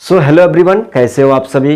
So hello everyone, कैसे हो आप सभी।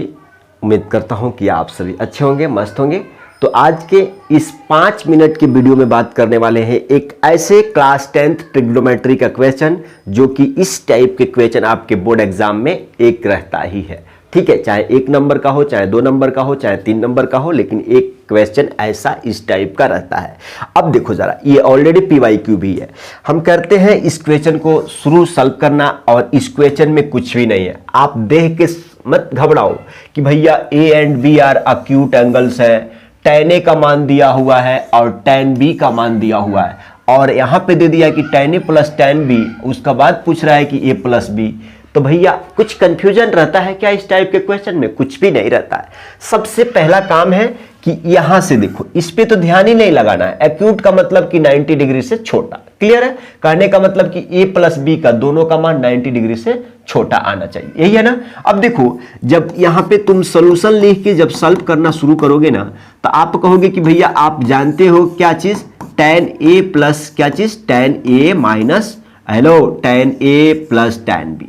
उम्मीद करता हूं कि आप सभी अच्छे होंगे, मस्त होंगे। तो आज के इस 5 मिनट के वीडियो में बात करने वाले हैं एक ऐसे क्लास 10th ट्रिग्नोमेट्री का क्वेश्चन जो कि इस टाइप के क्वेश्चन आपके बोर्ड एग्जाम में एक रहता ही है। ठीक है, चाहे 1 नंबर का हो, चाहे 2 नंबर का हो, चाहे 3 नंबर का हो, लेकिन एक क्वेश्चन ऐसा इस टाइप का रहता है। अब देखो जरा, ये ऑलरेडी PYQ भी है। हम करते हैं इस क्वेश्चन को शुरू सॉल्व करना, और इस क्वेश्चन में कुछ भी नहीं है। आप देख के मत घबराओ कि भैया A and B are acute angles है, tan A का मान दिया हुआ है और tan B का मान दिया हुआ है, और यहां पे दे दिया कि tan A plus tan B, उसका बाद पूछ रहा है कि A प्लस B। तो भैया कुछ कंफ्यूजन रहता है क्या इस टाइप के क्वेश्चन में? कुछ भी नहीं रहता है। सबसे पहला काम है कि यहां से देखो, इस पे तो ध्यान ही नहीं लगाना है। एक्यूट का मतलब कि 90 डिग्री से छोटा। क्लियर है? कहने का मतलब कि A प्लस B का दोनों का मान 90 डिग्री से छोटा आना चाहिए, यही है ना। अब देखो, जब यहां पे तुम सोल्यूशन लिख के जब सॉल्व करना शुरू करोगे ना, तो आप कहोगे कि भैया आप जानते हो क्या चीज, tan A प्लस क्या चीज, tan A minus tan A plus tan B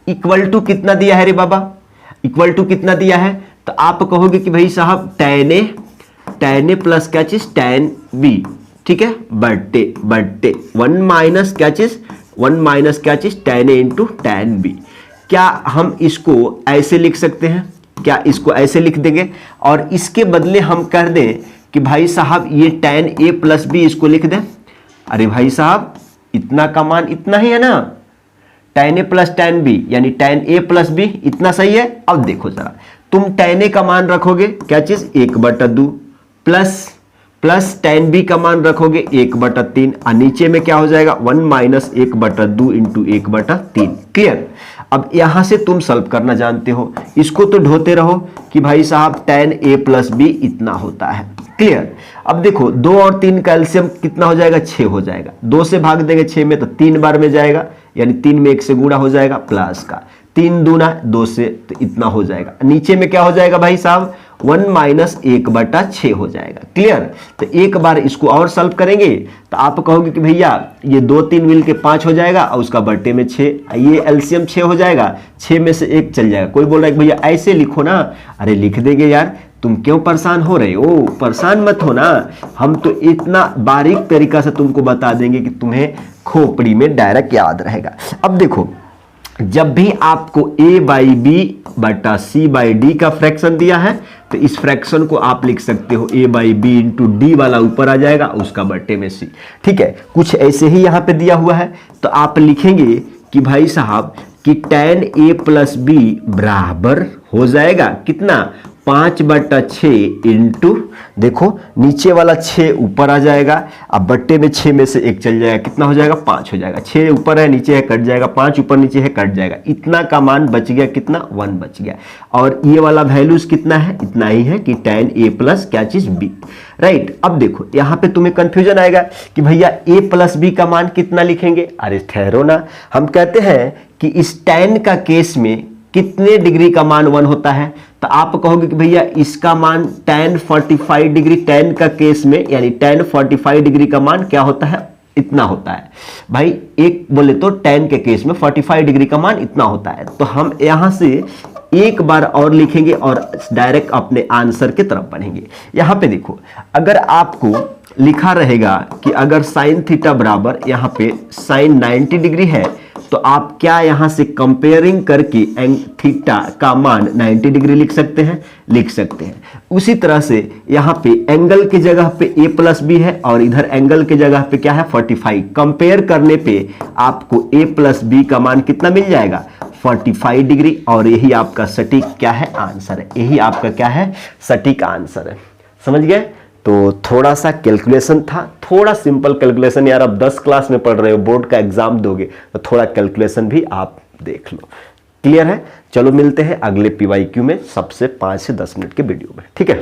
equal to कितना दिया है रे बाबा, इक्वल टू कितना दिया है। तो आप कहोगे कि भाई साहब tan A प्लस क्या चीज, tan B। ठीक है, बट्टे 1 माइनस क्या चीज, 1 माइनस क्या चीज, tan A into tan B। क्या हम इसको ऐसे लिख सकते हैं? क्या इसको ऐसे लिख देंगे और इसके बदले हम कर दें कि भाई साहब ये tan A प्लस B इसको लिख दें? अरे भाई साहब, इतना का मान इतना ही है ना, tan A plus tan B यानी tan A प्लस B, इतना सही है। अब देखो जरा, तुम tan A का मान रखोगे क्या चीज, 1/2 प्लस tan B का मान रखोगे 1/3, और नीचे में क्या हो जाएगा, 1 माइनस 1/2 इंटू 1/3। क्लियर? अब यहां से तुम सॉल्व करना जानते हो, इसको तो ढोते रहो कि भाई साहब tan A प्लस B इतना होता है। क्लियर? अब देखो, 2 और 3 का एलसीएम कितना हो जाएगा, 6 हो जाएगा। 2 से भाग देंगे 6 में तो 3 बार में जाएगा, यानी 3 में 1 से गुणा हो जाएगा, प्लस का 3 दूना 2 से, तो इतना हो जाएगा। नीचे में क्या हो जाएगा भाई साहब, 1 माइनस 1/6 हो जाएगा। क्लियर? तो एक बार इसको और सॉल्व करेंगे तो आप कहोगे कि भैया ये 2 3 मिल के 5 हो जाएगा, और उसका बट्टे में 6, ये एलसीएम 6 हो जाएगा, 6 में से 1 चल जाएगा। कोई बोल रहा है कि भैया ऐसे लिखो ना, अरे लिख देंगे यार, तुम क्यों परेशान हो रहे हो? परेशान मत हो ना, हम तो इतना बारीक तरीका से तुमको बता देंगे कि तुम्हें खोपड़ी में डायरेक्ट याद रहेगा। अब देखो, जब भी आपको A/B बटा C/D का फ्रैक्शन दिया है, तो इस फ्रैक्शन को आप लिख सकते हो A/B इंटू D वाला ऊपर आ जाएगा, उसका बट्टे में C। ठीक है, कुछ ऐसे ही यहां पे दिया हुआ है, तो आप लिखेंगे कि भाई साहब कि tan A प्लस B बराबर हो जाएगा कितना, 5/6 इंटू, देखो नीचे वाला 6 ऊपर आ जाएगा, अब बट्टे में 6 में से 1 चल जाएगा, कितना हो जाएगा, 5 हो जाएगा। 6 ऊपर है, नीचे है, कट जाएगा, 5 ऊपर नीचे है, कट जाएगा। इतना का मान बच गया, कितना, 1 बच गया। और ये वाला वैल्यूज कितना है, इतना ही है कि tan A प्लस क्या चीज B। राइट? अब देखो, यहां पे तुम्हें कंफ्यूजन आएगा कि भैया A प्लस B का मान कितना लिखेंगे। अरे ठहरो ना, हम कहते हैं कि इस tan का केस में कितने डिग्री का मान 1 होता है। तो आप कहोगे कि भैया इसका मान tan 45 डिग्री, tan का केस में यानी tan 45 डिग्री का मान क्या होता है, इतना होता है। भाई एक बोले तो tan के केस में 45 डिग्री का मान इतना होता है। तो हम यहां से एक बार और लिखेंगे और डायरेक्ट अपने आंसर की तरफ बढ़ेंगे। यहां पे देखो, अगर आपको लिखा रहेगा कि अगर साइन थीटा बराबर यहां पे साइन 90 डिग्री है, तो आप क्या यहां से कंपेयरिंग करके थीटा का मान 90 डिग्री लिख सकते हैं, लिख सकते हैं। उसी तरह से यहां पे एंगल की जगह पे A प्लस B है, और इधर एंगल की जगह पे क्या है, 45। कंपेयर करने पे आपको A प्लस B का मान कितना मिल जाएगा, 45 डिग्री। और यही आपका सटीक क्या है, आंसर है। यही आपका क्या है, सटीक आंसर है। समझ गए? तो थोड़ा सा कैलकुलेशन था, थोड़ा सिंपल कैलकुलेशन। यार अब 10 क्लास में पढ़ रहे हो, बोर्ड का एग्जाम दोगे, तो थोड़ा कैलकुलेशन भी आप देख लो। क्लियर है? चलो मिलते हैं अगले PYQ में सबसे 5 से 10 मिनट के वीडियो में। ठीक है।